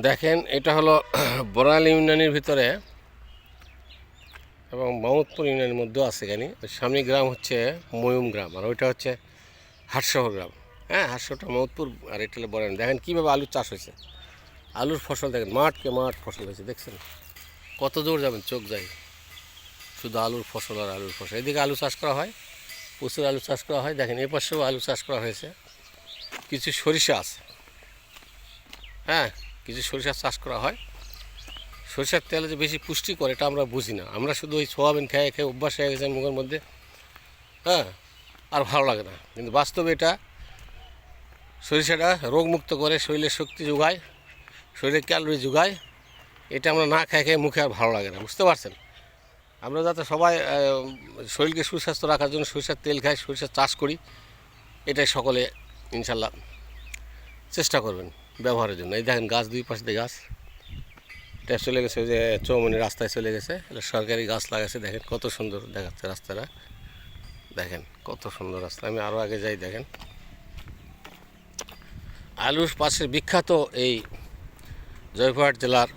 দেখেন এটা হলো বড়াইল ইউনিয়নের ভিতরে এবং মামুদপুর ইউনিয়নের মধ্যেও আছে এখানে। সামনে গ্রাম হচ্ছে ময়ূম গ্রাম আর ওইটা হচ্ছে হাটশহর গ্রাম। হ্যাঁ, হাটশহরটা মামুদপুর আর এটা হলো বড়াইল। দেখেন কীভাবে আলুর চাষ হয়েছে, আলুর ফসল দেখেন, মাঠকে মাঠ ফসল হয়েছে। দেখছেন কত দূর যাবেন, চোখ যায় শুধু আলুর ফসল আর আলুর ফসল। এদিকে আলু চাষ করা হয়, প্রচুর আলু চাষ করা হয়। দেখেন এ পাশেও আলু চাষ করা হয়েছে, কিছু সরিষা আছে। হ্যাঁ, কিছু সরিষার চাষ করা হয়। সরিষার তেলে যে বেশি পুষ্টি করে এটা আমরা বুঝি না, আমরা শুধু ওই সোয়াবিন খেয়ে খেয়ে অভ্যাস হয়ে গেছে মুখের মধ্যে। হ্যাঁ, আর ভালো লাগে না, কিন্তু বাস্তবে এটা সরিষাটা রোগমুক্ত করে, শরীরে শক্তি যোগায়, শরীরে ক্যালোরি যোগায়। এটা আমরা না খেয়ে খেয়ে মুখে আর ভালো লাগে না, বুঝতে পারছেন? আমরা যাতে সবাই শরীরকে সুস্বাস্থ্য রাখার জন্য সরিষার তেল খাই, সরিষার চাষ করি, এটাই সকলে ইনশাল্লাহ চেষ্টা করবেন ব্যবহারের জন্য। এই দেখেন গাছ, দুই পাশে গাছ, এটা চলে গেছে, ওই যে চৌমনি রাস্তায় চলে গেছে, এটা সরকারি গাছ লাগাচ্ছে। দেখেন কত সুন্দর দেখাচ্ছে রাস্তাটা, দেখেন কত সুন্দর রাস্তা। আমি আরও আগে যাই, দেখেন আলুর পাশের বিখ্যাত এই জয়পুরহাট জেলার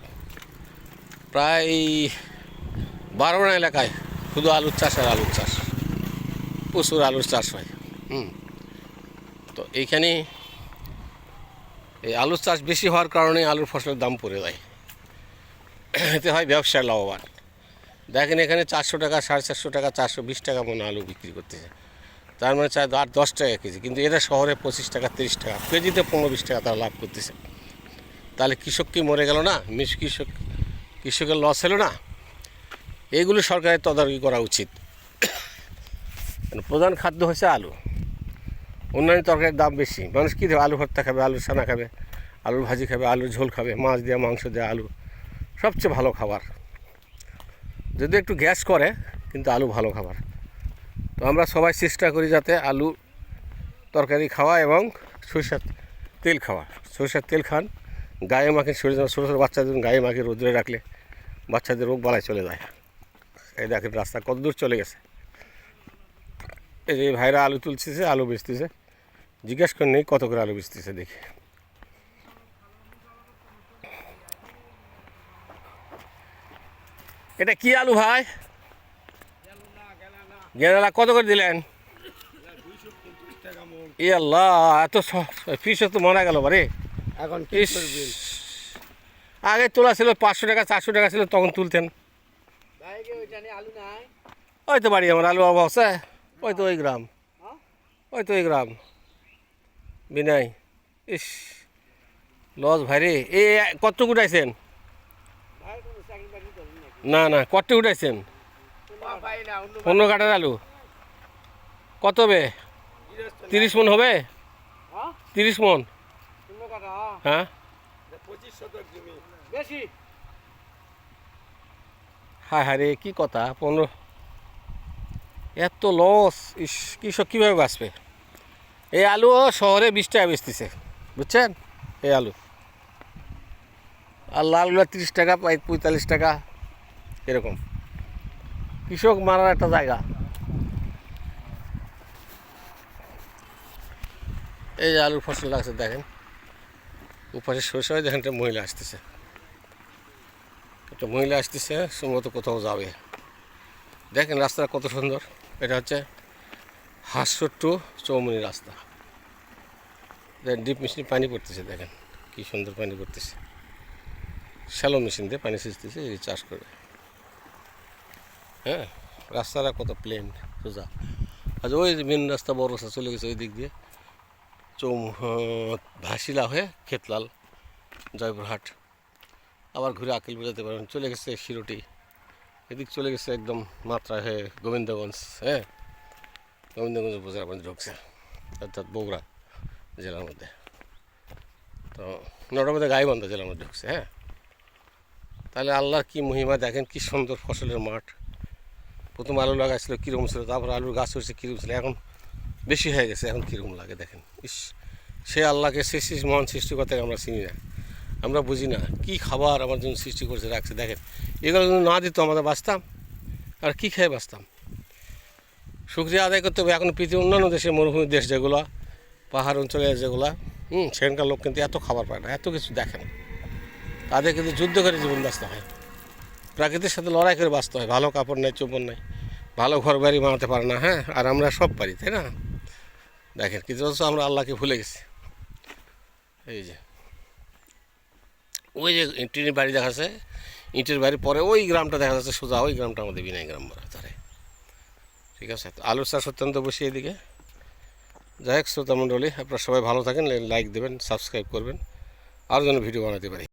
প্রায় 12 এলাকায় শুধু আলুর চাষ আর আলুর চাষ, প্রচুর আলুর চাষ হয়। তো এইখানে এই আলুর চাষ বেশি হওয়ার কারণে আলুর ফসলের দাম পড়ে যায়, এতে হয় ব্যবসায় লাভবান। দেখেন এখানে 400 টাকা, 450 টাকা, 420 টাকা মনে আলু বিক্রি করতেছে, তার মানে চায় 8-10 টাকা কেজি। কিন্তু এরা শহরে 25 টাকা, 30 টাকা কেজিতে, 15-20 টাকা তারা লাভ করতেছে। তাহলে কৃষক কি মরে গেল না? কৃষকের লস হলো না? এইগুলো সরকারের তদারকি করা উচিত। প্রধান খাদ্য হচ্ছে আলু, অন্যান্য তরকারির দাম বেশি। মানুষ কী দেবে? আলু ভর্তা খাবে, আলুর সানা খাবে, আলুর ভাজি খাবে, আলুর ঝোল খাবে, মাছ দেওয়া, মাংস দেওয়া আলু সবচেয়ে ভালো খাবার। যদি একটু গ্যাস করে, কিন্তু আলু ভালো খাবার। তো আমরা সবাই চেষ্টা করি যাতে আলু তরকারি খাওয়া এবং সরিষার তেল খাওয়া। সরিষার তেল খান, গায়ে মাখে, শরীর ছোটো ছোটো বাচ্চাদের গায়ে মাখে, রোদ্রে রাখলে বাচ্চাদের রোগ বালাই চলে যায়। এই দেখেন রাস্তা কত দূর চলে গেছে। এই যে ভাইরা আলু তুলতেছে, আলু বেচতেছে। জিজ্ঞেস করে নেই কত করে আলু বেচতেছে, দেখি। এটা কি আলু ভাই? গেঁদালা কত করে দিলেন? ই আল্লাহ, এত পিস তো মারা গেল বারে। এখন আগে তোলা ছিল 500 টাকা, 400 টাকা ছিল, তখন তুলতেন। ওই তো বাড়ি আমার, আলু অভাব আছে। ওই তো ওই গ্রাম, ওই তো ওই গ্রাম বিনয়। ইস লস ভাই রে। এই কত উঠাইছেন? না না, কত উঠাইছেন? 15 কাঠার আলু কত হবে? 30 মন হবে? 30 মন? হ্যাঁ, হ্যাঁ হ্যাঁ রে, কী কথা! 15, এত লস! ইস, কৃষক কীভাবে বাঁচবে? এই আলু শহরে 20 টাকা বেচতেছে, বুঝছেন? এই আলু আর লালগুলা 30 টাকা, 45 টাকা এরকম। কৃষক মারার একটা জায়গা। এই যে আলুর ফসল লাগছে, দেখেন উপাশে সরিষা। দেখেন একটা মহিলা আসতেছে, একটা মহিলা আসতেছে, সম্ভবত কোথাও যাবে। দেখেন রাস্তাটা কত সুন্দর। এটা হচ্ছে হাটশহর টু চৌমনি রাস্তা। দেখেন ডিপ মেশিনে পানি পড়তেছে, দেখেন কি সুন্দর পানি পড়তেছে। শ্যালো মেশিন দিয়ে পানি সেচতেছে, এই চাষ করে। হ্যাঁ, রাস্তাটা কত প্লেন, সোজা। আচ্ছা, ওই মেন রাস্তা, বড় রাস্তা চলে গেছে ওই দিক দিয়ে, ভাসিলা হয়ে খেতলাল, জয়পুরহাট, আবার ঘুরে আকিল বোঝাতে পারবেন। চলে গেছে শিরোটি, এদিক চলে গেছে একদম মাত্রা হয়ে গোবিন্দগঞ্জ। হ্যাঁ, গোবিন্দগঞ্জ উপজেলার মধ্যে ঢুকছে, অর্থাৎ বগুড়া জেলার মধ্যে। তো নটার মধ্যে গাইবান্ধা জেলার মধ্যে ঢুকছে। হ্যাঁ, তাহলে আল্লাহর কী মহিমা! দেখেন কি সুন্দর ফসলের মাঠ। প্রথম আলু লাগাইছিল কীরকম ছিল, তারপর আলুর গাছ হয়েছে কীরকম ছিল, এখন বেশি হয়ে গেছে, এখন কীরকম লাগে দেখেন। ইস, সে আল্লাহকে, সে মহান সৃষ্টিকর্তাকে আমরা চিনি না, আমরা বুঝি না কী খাবার আমার জন্য সৃষ্টি করেছে, রাখছে। দেখেন এগুলো যদি না দিত আমাদের বাঁচতাম, আর কী খেয়ে বাঁচতাম? শুকরিয়া আদায় করতে হবে। এখন পৃথিবীর অন্যান্য দেশে, মরুভূমির দেশ যেগুলো, পাহাড় অঞ্চলে যেগুলো, সেখানকার লোক কিন্তু এত খাবার পায় না, এত কিছু দেখেন। তাদের কিন্তু যুদ্ধ করে জীবন বাঁচতে হয়, প্রাকৃতির সাথে লড়াই করে বাঁচতে হয়। ভালো কাপড় নেই, চোপড় নেই, ভালো ঘর বাড়ি বানাতে পারে না। হ্যাঁ, আর আমরা সব পারি, তাই না? দেখেন কিছু আমরা আল্লাহকে ভুলে গেছি। এই যে ওই যে টিনের বাড়ি দেখা যাচ্ছে, ইটের বাড়ি পরে ওই গ্রামটা দেখা যাচ্ছে সোজা, ওই গ্রামটা আমাদের বিনয় গ্রাম বলা তারে। ঠিক আছে, তো আলুর চাষ অত্যন্ত বেশি এদিকে। যাই হোক শ্রোতা মণ্ডলী, আপনারা সবাই ভালো থাকেন, লাইক দেবেন, সাবস্ক্রাইব করবেন, আরও যেন ভিডিও বানাতে পারি।